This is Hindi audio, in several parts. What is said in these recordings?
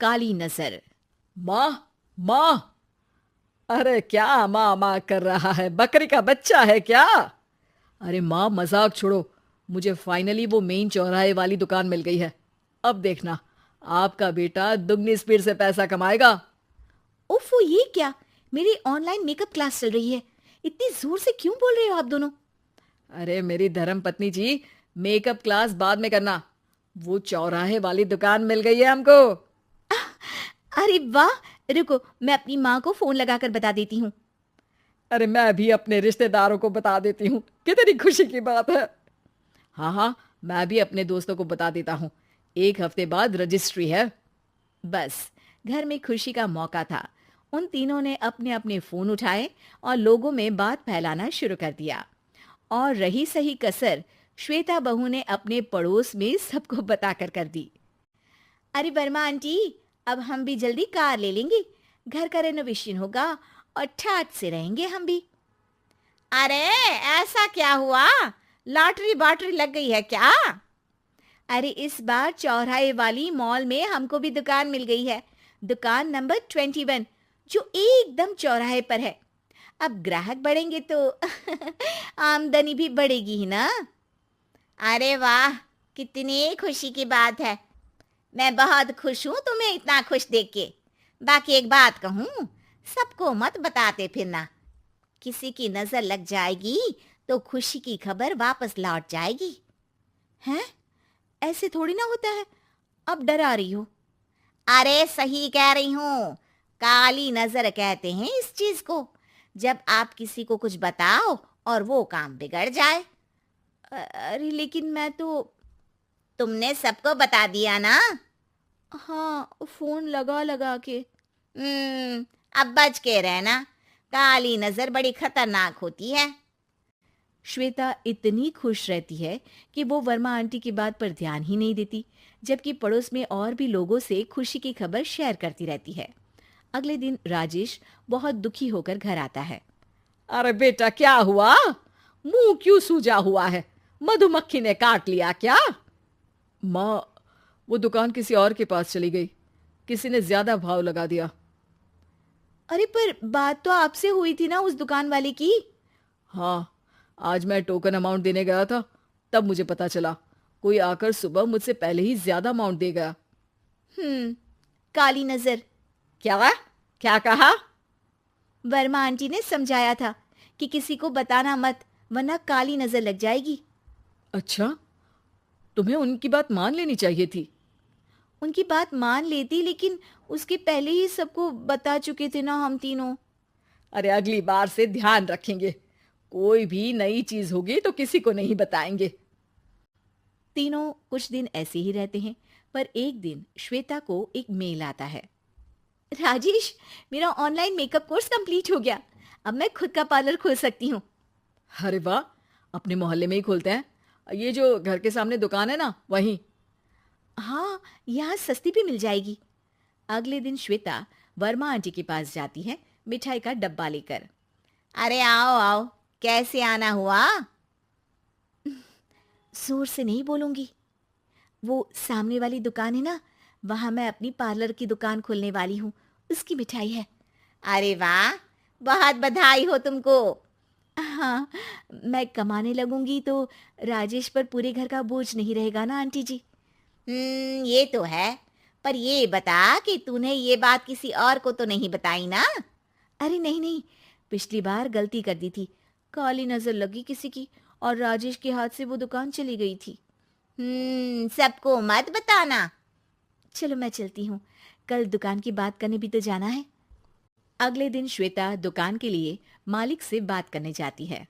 काली नजर। माँ, माँ। अरे क्या माँ माँ कर रहा है? बकरी का बच्चा है क्या? अरे माँ, मजाक छोड़ो। मुझे फाइनली वो मेन चौराहे वाली दुकान मिल गई है। अब देखना, आपका बेटा दुगनी स्पीड से पैसा कमाएगा। ओफो, ये क्या? मेरी ऑनलाइन मेकअप क्लास चल रही है। इतनी जोर से क्यों बोल रहे हो आप दोनों? अरे मेरी धर्म पत्नी जी, मेकअप क्लास बाद में करना। वो चौराहे वाली दुकान मिल गई है हमको। अरे वाह! रुको, मैं अपनी माँ को फोन लगाकर बता देती हूँ। अरे मैं भी अपने रिश्तेदारों को बता देती हूँ, कितनी खुशी की बात है। हाँ हाँ, मैं भी अपने दोस्तों को बता देता हूँ। 1 हफ्ते बाद रजिस्ट्री है। बस, घर में खुशी का मौका था। उन तीनों ने अपने अपने फोन उठाए और लोगों में बात फैलाना शुरू कर दिया। और रही सही कसर श्वेता बहू ने अपने पड़ोस में सबको बताकर कर दी। अरे वर्मा आंटी, अब हम भी जल्दी कार ले लेंगे। घर का रेनोवेशन होगा और ठाट से रहेंगे हम भी। अरे, ऐसा क्या हुआ? लॉटरी बाटरी लग गई है क्या? अरे, इस बार चौराहे वाली मॉल में हमको भी दुकान मिल गई है। दुकान नंबर 21, जो एकदम चौराहे पर है। अब ग्राहक बढ़ेंगे तो आमदनी भी बढ़ेगी ही ना। अरे वाह, कितनी खुशी की बात है। मैं बहुत खुश हूँ तुम्हें इतना खुश देख के। बाकी एक बात कहूँ, सबको मत बताते फिरना। किसी की नजर लग जाएगी तो खुशी की खबर वापस लौट जाएगी। हैं? ऐसे थोड़ी ना होता है। अब डरा रही हो? अरे सही कह रही हूँ। काली नजर कहते हैं इस चीज को, जब आप किसी को कुछ बताओ और वो काम बिगड़ जाए। अरे लेकिन मैं तो। तुमने सबको बता दिया ना? हाँ, फोन लगा लगा के। अब बच के रहना। काली नजर बड़ी खतरनाक होती है। श्वेता इतनी खुश रहती है कि वो वर्मा आंटी की बात पर ध्यान ही नहीं देती, जबकि पड़ोस में और भी लोगों से खुशी की खबर शेयर करती रहती है। अगले दिन राजेश बहुत दुखी होकर घर आता है। अरे बेटा, क्या हुआ? मुंह क्यों सूजा हुआ है? मधुमक्खी ने काट लिया क्या? माँ, वो दुकान किसी और के पास चली गई। किसी ने ज्यादा भाव लगा दिया। अरे पर बात तो आपसे हुई थी ना उस दुकान वाले की। हाँ, आज मैं टोकन अमाउंट देने गया था, तब मुझे पता चला। कोई आकर सुबह मुझसे पहले ही ज्यादा अमाउंट दे गया। काली नजर। क्या? क्या कहा? वर्मा आंटी ने समझाया था कि किसी को बताना मत, वरना काली नजर लग जाएगी। अच्छा, तुम्हें उनकी बात मान लेनी चाहिए थी। उनकी बात मान लेती, लेकिन उसके पहले ही सबको बता चुके थे ना हम तीनों। अरे अगली बार से ध्यान रखेंगे। कोई भी नई चीज होगी तो किसी को नहीं बताएंगे। तीनों कुछ दिन ऐसे ही रहते हैं, पर एक दिन श्वेता को एक मेल आता है। राजेश, मेरा ऑनलाइन मेकअप कोर्स कंप्लीट हो गया। अब मैं खुद का पार्लर खोल सकती हूँ। अरे वाह, अपने मोहल्ले में ही खोलते हैं। ये जो घर के सामने दुकान है ना, वहीं। हाँ, यहाँ सस्ती भी मिल जाएगी। अगले दिन श्वेता वर्मा आंटी के पास जाती है, मिठाई का डब्बा लेकर। अरे आओ आओ, कैसे आना हुआ? जोर से नहीं बोलूंगी। वो सामने वाली दुकान है ना, वहां मैं अपनी पार्लर की दुकान खोलने वाली हूँ। उसकी मिठाई है। अरे वाह, बहुत बधाई हो तुमको। हाँ, मैं कमाने लगूंगी तो राजेश पर पूरे घर का बोझ नहीं रहेगा ना आंटी जी। ये तो है। पर ये बता कि तूने ये बात किसी और को तो नहीं बताई ना? अरे नहीं नहीं, पिछली बार गलती कर दी थी। काली नजर लगी किसी की और राजेश के हाथ से वो दुकान चली गई थी। सबको मत बताना। चलो मैं चलती हूँ, कल दुकान की बात करने भी तो जाना है। अगले दिन श्वेता दुकान के लिए मालिक से बात करने जाती है।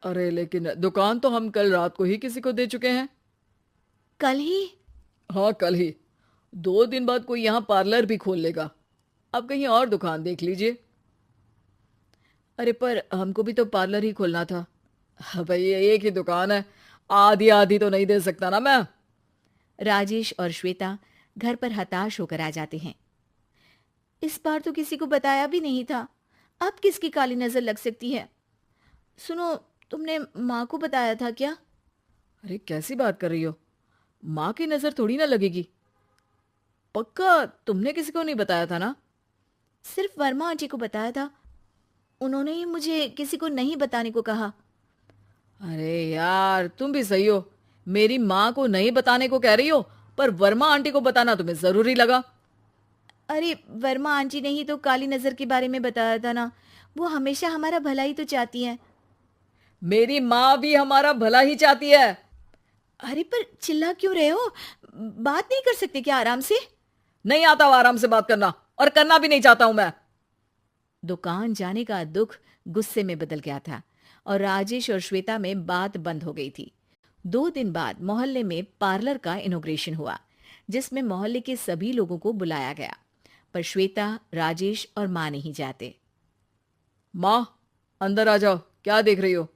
अरे लेकिन दुकान तो हम कल रात को ही किसी को दे चुके हैं। कल ही? हाँ, कल ही। 2 दिन बाद कोई यहाँ पार्लर भी खोल लेगा। अब कहीं और दुकान देख लीजिए। अरे पर हमको भी तो पार्लर ही खोलना था। हाँ भाई, ये एक ही दुकान है, आधी आधी तो नहीं दे सकता ना मैं। राजेश और श्वेता घर पर हताश होकर आ जाते हैं। इस बार तो किसी को बताया भी नहीं था। अब किसकी काली नजर लग सकती है? सुनो, तुमने माँ को बताया था क्या? अरे कैसी बात कर रही हो? माँ की नजर थोड़ी ना लगेगी। पक्का तुमने किसी को नहीं बताया था ना? सिर्फ वर्मा आंटी को बताया था। उन्होंने ही मुझे किसी को नहीं बताने को कहा। अरे यार तुम भी सही हो। मेरी माँ को नहीं बताने को कह रही हो, पर वर्मा आंटी को बताना तुम्हें जरूरी लगा। अरे वर्मा आंटी ने ही तो काली नजर के बारे में बताया था ना। वो हमेशा हमारा भला ही तो चाहती हैं। मेरी माँ भी हमारा भला ही चाहती है। अरे पर चिल्ला क्यों रहे हो? बात नहीं कर सकते क्या आराम से? नहीं आता वो आराम से बात करना, और करना भी नहीं चाहता हूं मैं। दुकान जाने का दुख गुस्से में बदल गया था और राजेश और श्वेता में बात बंद हो गई थी। 2 दिन बाद मोहल्ले में पार्लर का इनॉग्रेशन हुआ, जिसमें मोहल्ले के सभी लोगों को बुलाया गया, पर श्वेता, राजेश और माँ नहीं जाते। माँ अंदर आ जाओ, क्या देख रही हो?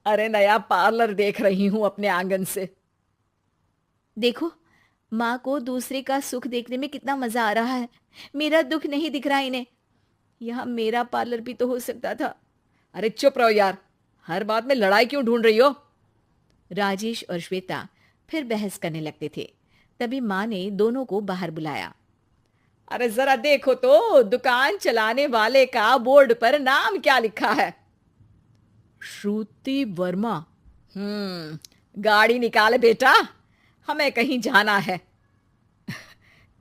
अरे नया पार्लर देख रही हूं अपने आंगन से। देखो, माँ को दूसरे का सुख देखने में कितना मजा आ रहा है। मेरा दुख नहीं दिख रहा इन्हें। यहाँ मेरा पार्लर भी तो हो सकता था। अरे चुप रहो यार, हर बात में लड़ाई क्यों ढूंढ रही हो? राजेश और श्वेता फिर बहस करने लगते थे। तभी माँ ने दोनों को बाहर बुलाया। अरे जरा देखो तो दुकान चलाने वाले का बोर्ड पर नाम क्या लिखा है? श्रुति वर्मा। गाड़ी निकाल बेटा, हमें कहीं जाना है।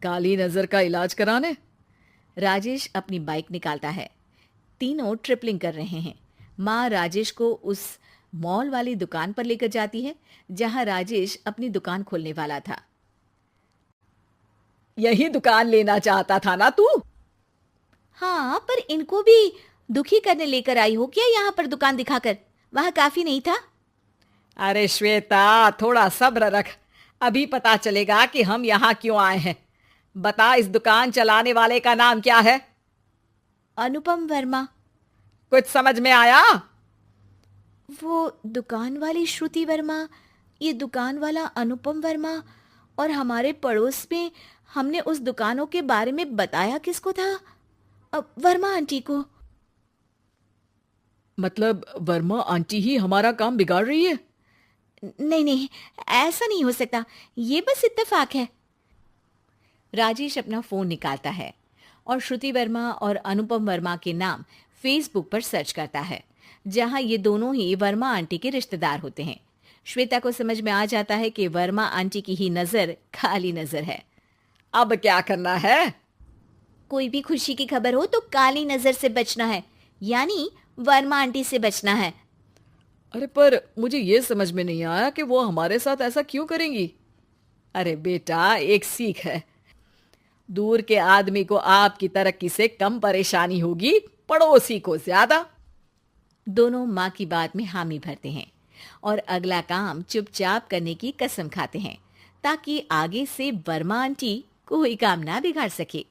काली नजर का इलाज कराने? राजेश अपनी बाइक निकालता है। तीनों ट्रिपलिंग कर रहे हैं। माँ राजेश को उस मॉल वाली दुकान पर लेकर जाती है जहां राजेश अपनी दुकान खोलने वाला था। यही दुकान लेना चाहता था ना तू? हाँ, पर इनको भी दुखी करने लेकर आई हो क्या यहाँ पर दुकान दिखाकर? वहां काफी नहीं था? अरे श्वेता थोड़ा सब्र रख, अभी पता चलेगा कि हम यहाँ क्यों आए हैं। बता, इस दुकान चलाने वाले का नाम क्या है? अनुपम वर्मा। कुछ समझ में आया? वो दुकान वाली श्रुति वर्मा, ये दुकान वाला अनुपम वर्मा, और हमारे पड़ोस में हमने उस दुकानों के बारे में बताया किसको था? वर्मा आंटी को। मतलब वर्मा आंटी ही हमारा काम बिगाड़ रही है? नहीं नहीं, ऐसा नहीं हो सकता। ये बस इत्तेफाक है। राजेश अपना फोन निकालता है और श्रुति वर्मा और अनुपम वर्मा के नाम फेसबुक पर सर्च करता है, जहां ये दोनों ही वर्मा आंटी के रिश्तेदार होते हैं। श्वेता को समझ में आ जाता है कि वर्मा आंटी की ही नजर काली नजर है। अब क्या करना है? कोई भी खुशी की खबर हो तो काली नजर से बचना है, यानी वर्मा आंटी से बचना है। अरे पर मुझे ये समझ में नहीं आया कि वो हमारे साथ ऐसा क्यों करेंगी। अरे बेटा, एक सीख है, दूर के आदमी को आपकी तरक्की से कम परेशानी होगी, पड़ोसी को ज्यादा। दोनों माँ की बात में हामी भरते हैं और अगला काम चुपचाप करने की कसम खाते हैं, ताकि आगे से वर्मा आंटी कोई काम ना बिगाड़ सके।